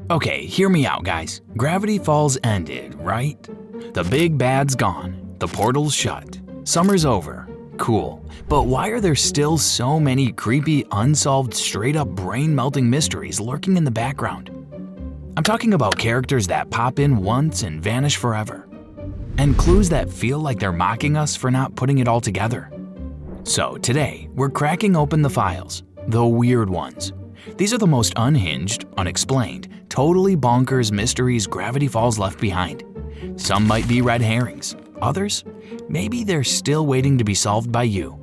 Okay, hear me out, guys. Gravity Falls ended, right? The big bad's gone. The portal's shut. Summer's over. Cool. But why are there still so many creepy, unsolved, straight-up brain-melting mysteries lurking in the background? I'm talking about characters that pop in once and vanish forever. And clues that feel like they're mocking us for not putting it all together. So today, we're cracking open the files, the weird ones. These are the most unhinged, unexplained, totally bonkers mysteries Gravity Falls left behind. Some might be red herrings. Others, maybe they're still waiting to be solved by you.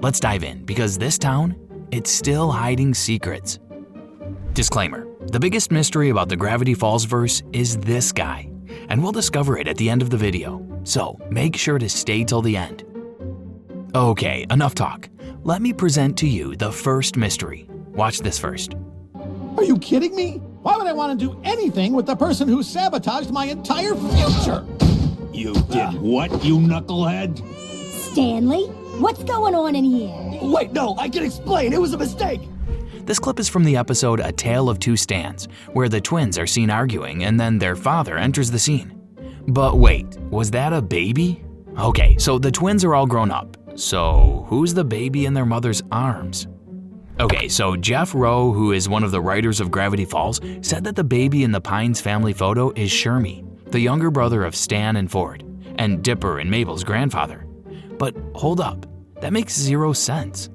Let's dive in, because this town, it's still hiding secrets. Disclaimer, the biggest mystery about the Gravity Falls verse is this guy, and we'll discover it at the end of the video, so make sure to stay till the end. Okay, enough talk. Let me present to you the first mystery. Watch this first. Are you kidding me? Why would I want to do anything with the person who sabotaged my entire future? You did what, you knucklehead? Stanley, what's going on in here? Wait, no, I can explain. It was a mistake. This clip is from the episode A Tale of Two Stans, where the twins are seen arguing and then their father enters the scene. But wait, was that a baby? Okay, so the twins are all grown up. So who's the baby in their mother's arms? Okay, so Jeff Rowe, who is one of the writers of Gravity Falls, said that the baby in the Pines family photo is Shermie, the younger brother of Stan and Ford, and Dipper and Mabel's grandfather. But hold up, that makes zero sense.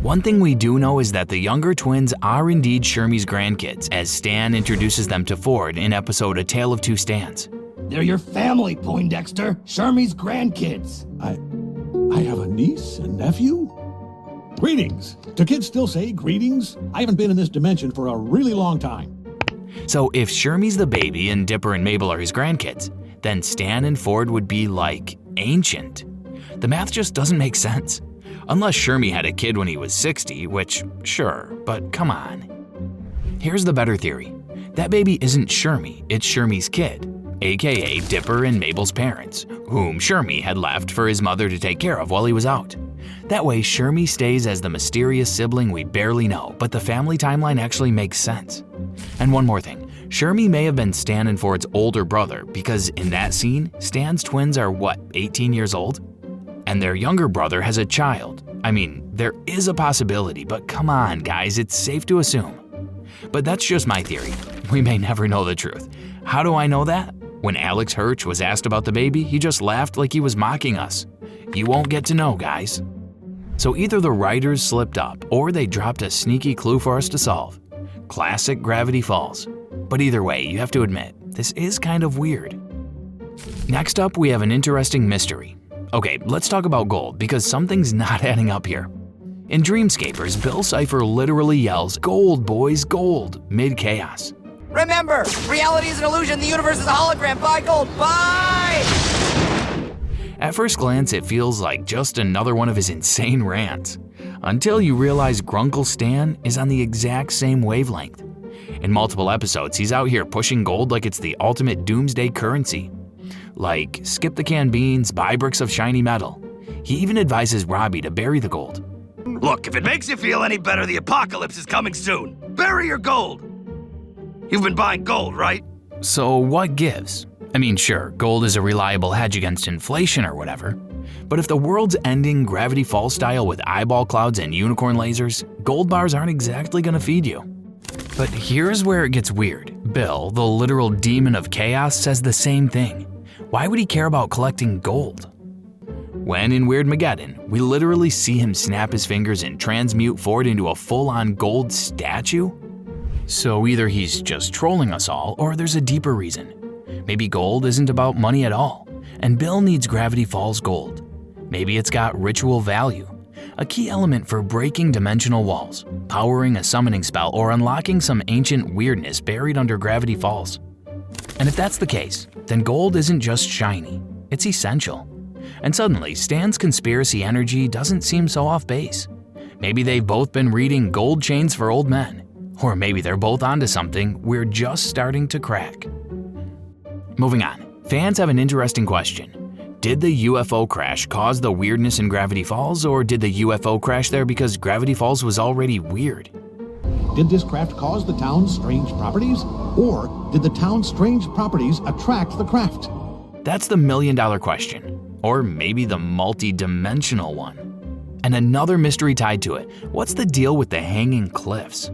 One thing we do know is that the younger twins are indeed Shermie's grandkids, as Stan introduces them to Ford in episode A Tale of Two Stans. They're your family, Poindexter. Shermie's grandkids. I have a niece and nephew? Greetings. Do kids still say greetings? I haven't been in this dimension for a really long time. So if Shermie's the baby and Dipper and Mabel are his grandkids, then Stan and Ford would be like ancient. The math just doesn't make sense. Unless Shermie had a kid when he was 60, which, sure, but come on. Here's the better theory. That baby isn't Shermie, it's Shermie's kid, aka Dipper and Mabel's parents, whom Shermie had left for his mother to take care of while he was out. That way, Shermie stays as the mysterious sibling we barely know, but the family timeline actually makes sense. And one more thing, Shermie may have been Stan and Ford's older brother, because in that scene, Stan's twins are what, 18 years old? And their younger brother has a child. I mean, there is a possibility, but come on guys, it's safe to assume. But that's just my theory. We may never know the truth. How do I know that? When Alex Hirsch was asked about the baby, he just laughed like he was mocking us. You won't get to know, guys. So either the writers slipped up, or they dropped a sneaky clue for us to solve. Classic Gravity Falls. But either way, you have to admit, this is kind of weird. Next up, we have an interesting mystery. Okay, let's talk about gold, because something's not adding up here. In Dreamscapers, Bill Cipher literally yells, "Gold, boys, gold," mid-chaos. Remember, reality is an illusion, the universe is a hologram, buy gold, buy! At first glance, it feels like just another one of his insane rants, until you realize Grunkle Stan is on the exact same wavelength. In multiple episodes, he's out here pushing gold like it's the ultimate doomsday currency. Like, skip the canned beans, buy bricks of shiny metal. He even advises Robbie to bury the gold. Look, if it makes you feel any better, the apocalypse is coming soon. Bury your gold. You've been buying gold, right? So what gives? I mean, sure, gold is a reliable hedge against inflation or whatever. But if the world's ending Gravity Falls style with eyeball clouds and unicorn lasers, gold bars aren't exactly gonna feed you. But here's where it gets weird. Bill, the literal demon of chaos, says the same thing. Why would he care about collecting gold? When in Weirdmageddon, we literally see him snap his fingers and transmute Ford into a full-on gold statue? So either he's just trolling us all, or there's a deeper reason. Maybe gold isn't about money at all, and Bill needs Gravity Falls gold. Maybe it's got ritual value, a key element for breaking dimensional walls, powering a summoning spell, or unlocking some ancient weirdness buried under Gravity Falls. And if that's the case, then gold isn't just shiny, it's essential. And suddenly, Stan's conspiracy energy doesn't seem so off base. Maybe they've both been reading Gold Chains for Old Men, or maybe they're both onto something we're just starting to crack. Moving on, fans have an interesting question. Did the UFO crash cause the weirdness in Gravity Falls, or did the UFO crash there because Gravity Falls was already weird? Did this craft cause the town's strange properties? Or did the town's strange properties attract the craft? That's the million-dollar question, or maybe the multi-dimensional one. And another mystery tied to it, what's the deal with the hanging cliffs?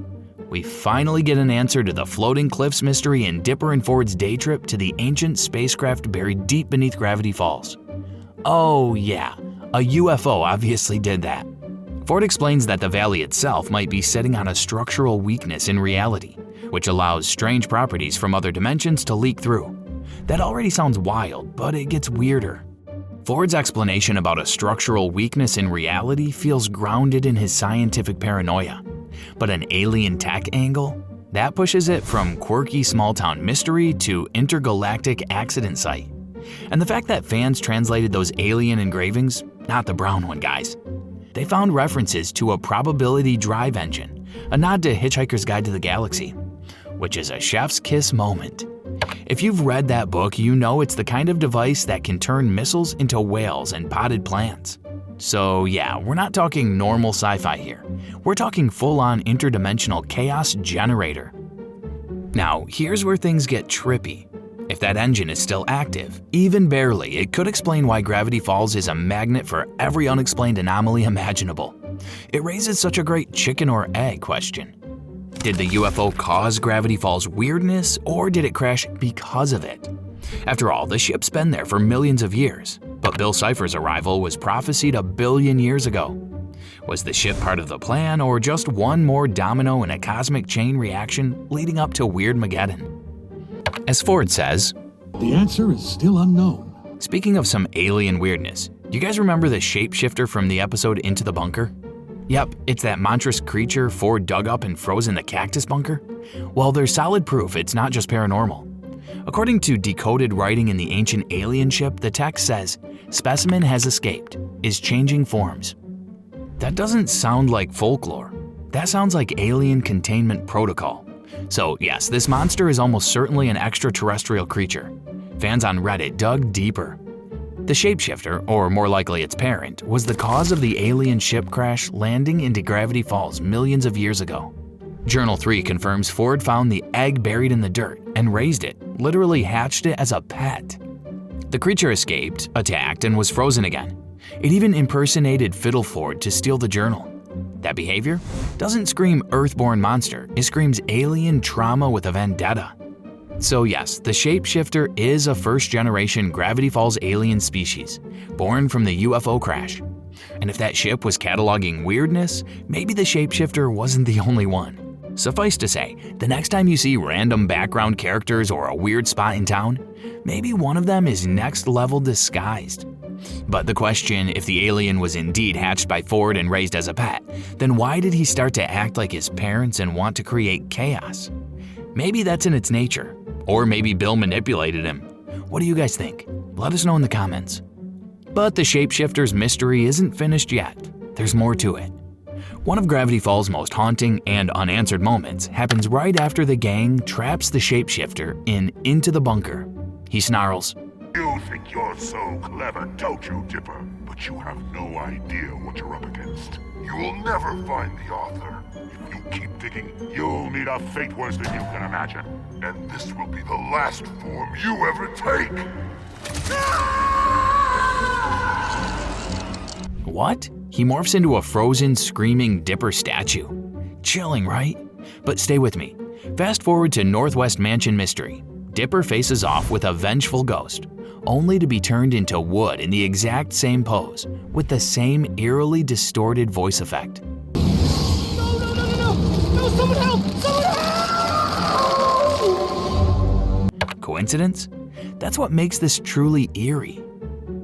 We finally get an answer to the floating cliffs mystery in Dipper and Ford's day trip to the ancient spacecraft buried deep beneath Gravity Falls. Oh yeah, a UFO obviously did that. Ford explains that the valley itself might be sitting on a structural weakness in reality, which allows strange properties from other dimensions to leak through. That already sounds wild, but it gets weirder. Ford's explanation about a structural weakness in reality feels grounded in his scientific paranoia. But an alien tech angle? That pushes it from quirky small-town mystery to intergalactic accident site. And the fact that fans translated those alien engravings, not the brown one, guys. They found references to a probability drive engine, a nod to Hitchhiker's Guide to the Galaxy, which is a chef's kiss moment. If you've read that book, you know it's the kind of device that can turn missiles into whales and potted plants. So yeah, we're not talking normal sci-fi here. We're talking full-on interdimensional chaos generator. Now, here's where things get trippy. If that engine is still active, even barely, it could explain why Gravity Falls is a magnet for every unexplained anomaly imaginable. It raises such a great chicken or egg question. Did the UFO cause Gravity Falls' weirdness, or did it crash because of it? After all, the ship's been there for millions of years, but Bill Cipher's arrival was prophesied 1 billion years ago. Was the ship part of the plan, or just one more domino in a cosmic chain reaction leading up to Weirdmageddon? As Ford says, The answer is still unknown. Speaking of some alien weirdness, do you guys remember the Shapeshifter from the episode Into the Bunker? Yep, it's that monstrous creature Ford dug up and froze in the cactus bunker. Well, there's solid proof it's not just paranormal. According to decoded writing in the ancient alien ship, the text says, "Specimen has escaped, is changing forms." That doesn't sound like folklore. That sounds like alien containment protocol. So yes, this monster is almost certainly an extraterrestrial creature. Fans on Reddit dug deeper. The Shapeshifter, or more likely its parent, was the cause of the alien ship crash landing into Gravity Falls millions of years ago. Journal 3 confirms Ford found the egg buried in the dirt and raised it, literally hatched it as a pet. The creature escaped, attacked, and was frozen again. It even impersonated Fiddle Ford to steal the journal. That behavior doesn't scream Earthborn monster, it screams alien trauma with a vendetta. So yes, the Shapeshifter is a first-generation Gravity Falls alien species, born from the UFO crash. And if that ship was cataloging weirdness, maybe the Shapeshifter wasn't the only one. Suffice to say, the next time you see random background characters or a weird spot in town, maybe one of them is next-level disguised. But the question, if the alien was indeed hatched by Ford and raised as a pet, then why did he start to act like his parents and want to create chaos? Maybe that's in its nature. Or maybe Bill manipulated him. What do you guys think? Let us know in the comments. But the Shapeshifter's mystery isn't finished yet. There's more to it. One of Gravity Falls' most haunting and unanswered moments happens right after the gang traps the Shapeshifter into the bunker. He snarls, "You think you're so clever, don't you, Dipper? But you have no idea what you're up against. You will never find the author. If you keep digging, you'll meet a fate worse than you can imagine. And this will be the last form you ever take." What? He morphs into a frozen, screaming Dipper statue. Chilling, right? But stay with me. Fast forward to Northwest Mansion Mystery. Dipper faces off with a vengeful ghost, only to be turned into wood in the exact same pose, with the same eerily distorted voice effect. No, someone help! Someone help! Coincidence? That's what makes this truly eerie.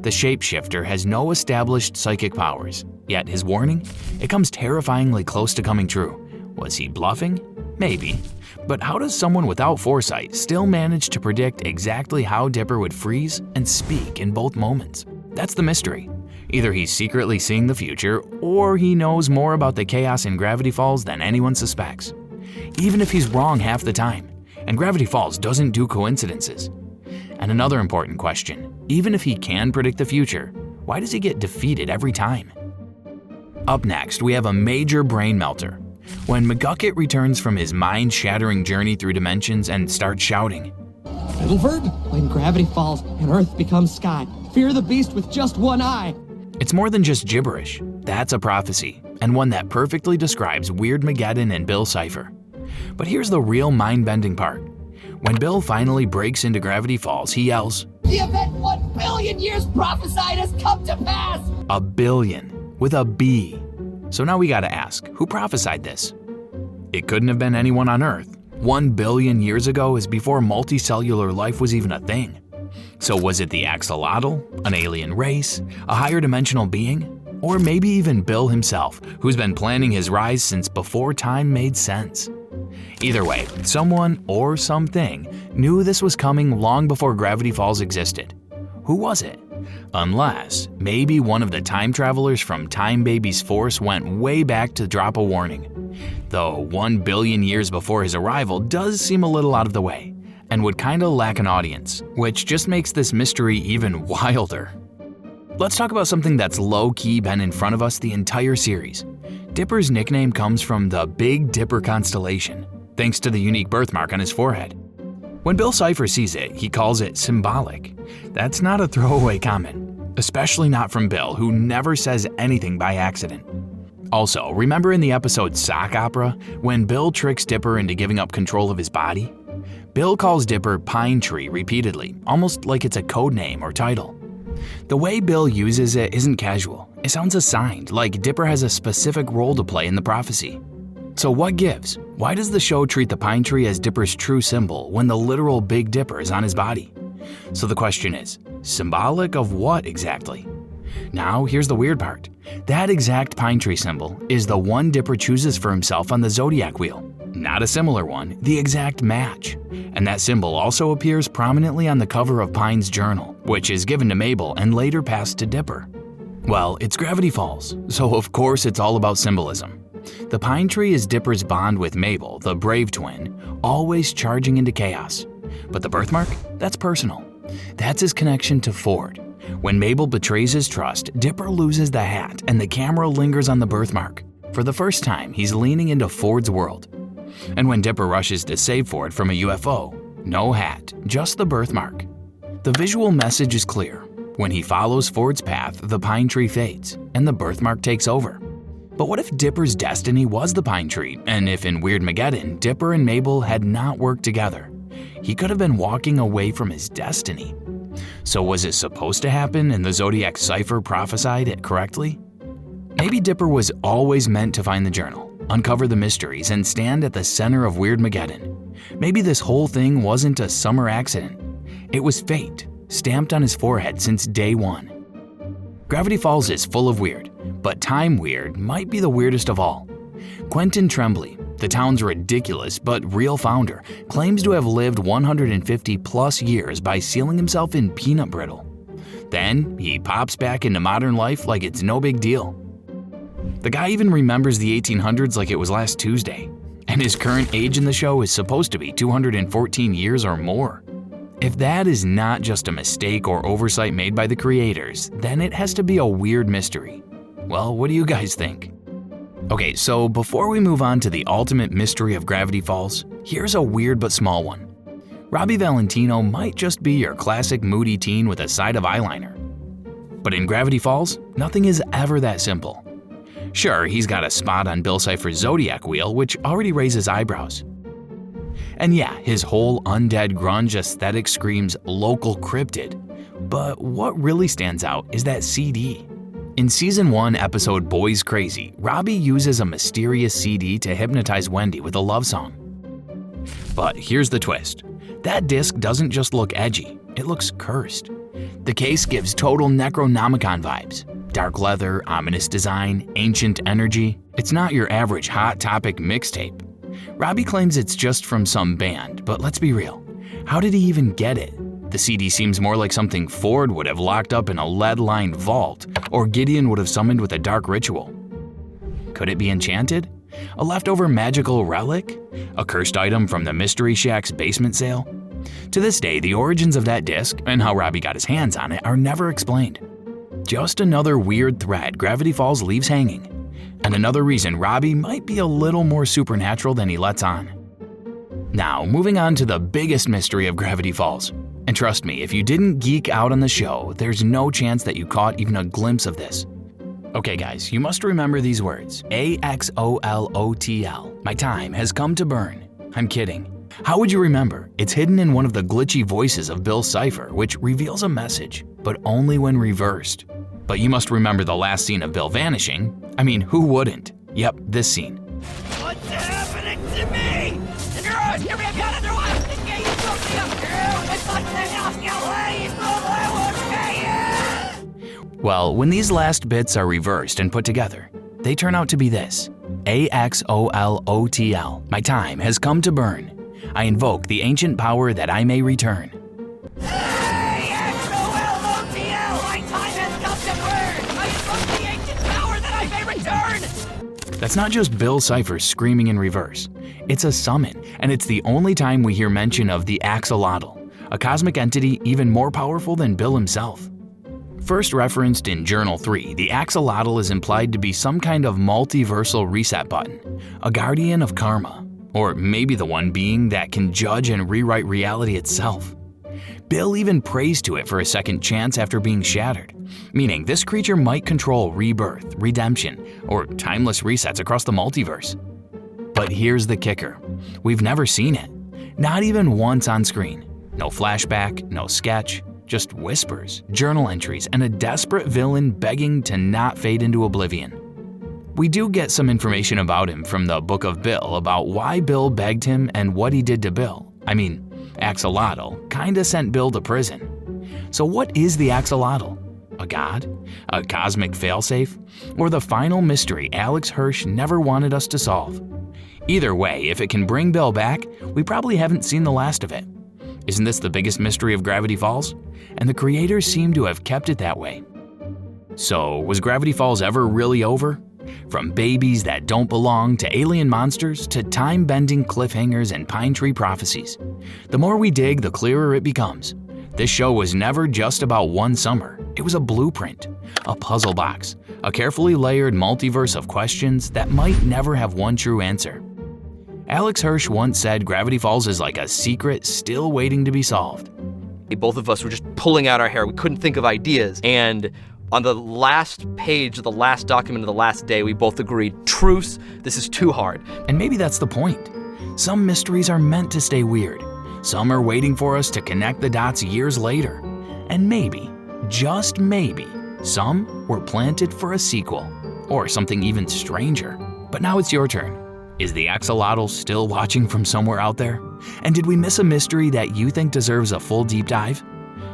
The Shapeshifter has no established psychic powers, yet his warning, it comes terrifyingly close to coming true. Was he bluffing? Maybe. But how does someone without foresight still manage to predict exactly how Dipper would freeze and speak in both moments? That's the mystery. Either he's secretly seeing the future, or he knows more about the chaos in Gravity Falls than anyone suspects. Even if he's wrong half the time, and Gravity Falls doesn't do coincidences. And another important question, even if he can predict the future, why does he get defeated every time? Up next, we have a major brain melter. when McGucket returns from his mind-shattering journey through dimensions and starts shouting. Fiddleford? When gravity falls and Earth becomes sky, fear the beast with just one eye. It's more than just gibberish. That's a prophecy, and one that perfectly describes Weirdmageddon and Bill Cipher. But here's the real mind-bending part. When Bill finally breaks into Gravity Falls, he yells, The event 1 billion years prophesied has come to pass! "A billion, with a B." So now we gotta ask, who prophesied this? It couldn't have been anyone on Earth. 1 billion years ago is before multicellular life was even a thing. So was it the Axolotl, an alien race, a higher dimensional being? Or maybe even Bill himself, who's been planning his rise since before time made sense? Either way, someone or something knew this was coming long before Gravity Falls existed. Who was it? Unless maybe one of the time travelers from Time Baby's force went way back to drop a warning. Though 1 billion years before his arrival does seem a little out of the way, and would kinda lack an audience, which just makes this mystery even wilder. Let's talk about something that's low-key been in front of us the entire series. Dipper's nickname comes from the Big Dipper constellation, thanks to the unique birthmark on his forehead. When Bill Cipher sees it, he calls it symbolic. That's not a throwaway comment, especially not from Bill, who never says anything by accident. Also, remember in the episode Sock Opera, when Bill tricks Dipper into giving up control of his body? Bill calls Dipper Pine Tree repeatedly, almost like it's a code name or title. The way Bill uses it isn't casual. It sounds assigned, like Dipper has a specific role to play in the prophecy. So what gives? Why does the show treat the pine tree as Dipper's true symbol when the literal Big Dipper is on his body? So the question is, symbolic of what exactly? Now here's the weird part. That exact pine tree symbol is the one Dipper chooses for himself on the Zodiac wheel. Not a similar one, the exact match. And that symbol also appears prominently on the cover of Pine's journal, which is given to Mabel and later passed to Dipper. Well, it's Gravity Falls, so of course it's all about symbolism. The pine tree is Dipper's bond with Mabel, the brave twin, always charging into chaos. But the birthmark? That's personal. That's his connection to Ford. When Mabel betrays his trust, Dipper loses the hat and the camera lingers on the birthmark. For the first time, he's leaning into Ford's world. And when Dipper rushes to save Ford from a UFO, no hat, just the birthmark. The visual message is clear. When he follows Ford's path, the pine tree fades, and the birthmark takes over. But what if Dipper's destiny was the pine tree, and if in Weirdmageddon, Dipper and Mabel had not worked together? He could have been walking away from his destiny. So was it supposed to happen and the Zodiac Cipher prophesied it correctly? Maybe Dipper was always meant to find the journal, uncover the mysteries, and stand at the center of Weirdmageddon. Maybe this whole thing wasn't a summer accident. It was fate, stamped on his forehead since day one. Gravity Falls is full of weird, but Time Weird might be the weirdest of all. Quentin Tremblay, the town's ridiculous but real founder, claims to have lived 150 plus years by sealing himself in peanut brittle. Then he pops back into modern life like it's no big deal. The guy even remembers the 1800s like it was last Tuesday, and his current age in the show is supposed to be 214 years or more. If that is not just a mistake or oversight made by the creators, then it has to be a weird mystery. Well, what do you guys think? Okay, so before we move on to the ultimate mystery of Gravity Falls, here's a weird but small one. Robbie Valentino might just be your classic moody teen with a side of eyeliner. But in Gravity Falls, nothing is ever that simple. Sure, he's got a spot on Bill Cipher's Zodiac wheel, which already raises eyebrows. And yeah, his whole undead grunge aesthetic screams local cryptid. But what really stands out is that CD. In Season 1, episode Boys Crazy, Robbie uses a mysterious CD to hypnotize Wendy with a love song. But here's the twist. That disc doesn't just look edgy, it looks cursed. The case gives total Necronomicon vibes. Dark leather, ominous design, ancient energy. It's not your average Hot Topic mixtape. Robbie claims it's just from some band, but let's be real. How did he even get it? The CD seems more like something Ford would have locked up in a lead-lined vault, or Gideon would have summoned with a dark ritual. Could it be enchanted? A leftover magical relic? A cursed item from the Mystery Shack's basement sale? To this day, the origins of that disc and how Robbie got his hands on it are never explained. Just another weird thread Gravity Falls leaves hanging. And another reason Robbie might be a little more supernatural than he lets on. Now, moving on to the biggest mystery of Gravity Falls. And trust me, if you didn't geek out on the show, there's no chance that you caught even a glimpse of this. Okay guys, you must remember these words. Axolotl. My time has come to burn. I'm kidding. How would you remember? It's hidden in one of the glitchy voices of Bill Cipher, which reveals a message, but only when reversed. But you must remember the last scene of Bill vanishing. I mean, who wouldn't? Yep, this scene. What's happening to me? Well, when these last bits are reversed and put together, they turn out to be this. Axolotl. My time has come to burn. I invoke the ancient power that I may return. Hey, Axolotl! My time has come to burn! I invoke the ancient power that I may return! That's not just Bill Cipher screaming in reverse. It's a summon, and it's the only time we hear mention of the Axolotl, a cosmic entity even more powerful than Bill himself. First referenced in Journal 3, the Axolotl is implied to be some kind of multiversal reset button, a guardian of karma, or maybe the one being that can judge and rewrite reality itself. Bill even prays to it for a second chance after being shattered, meaning this creature might control rebirth, redemption, or timeless resets across the multiverse. But here's the kicker. We've never seen it, not even once on screen. No flashback, no sketch, just whispers, journal entries, and a desperate villain begging to not fade into oblivion. We do get some information about him from the Book of Bill about why Bill begged him and what he did to Bill. I mean, Axolotl kinda sent Bill to prison. So what is the Axolotl? A god? A cosmic failsafe? Or the final mystery Alex Hirsch never wanted us to solve? Either way, if it can bring Bill back, we probably haven't seen the last of it. Isn't this the biggest mystery of Gravity Falls? And the creators seem to have kept it that way. So, was Gravity Falls ever really over? From babies that don't belong to alien monsters to time-bending cliffhangers and pine tree prophecies. The more we dig, the clearer it becomes. This show was never just about one summer. It was a blueprint, a puzzle box, a carefully layered multiverse of questions that might never have one true answer. Alex Hirsch once said Gravity Falls is like a secret still waiting to be solved. Both of us were just pulling out our hair. We couldn't think of ideas. And on the last page of the last document of the last day, we both agreed, truce, this is too hard. And maybe that's the point. Some mysteries are meant to stay weird. Some are waiting for us to connect the dots years later. And maybe, just maybe, some were planted for a sequel. Or something even stranger. But now it's your turn. Is the Axolotl still watching from somewhere out there? And did we miss a mystery that you think deserves a full deep dive?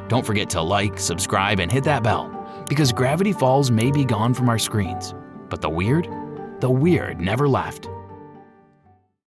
Don't forget to like, subscribe, and hit that bell, because Gravity Falls may be gone from our screens, but the weird never left.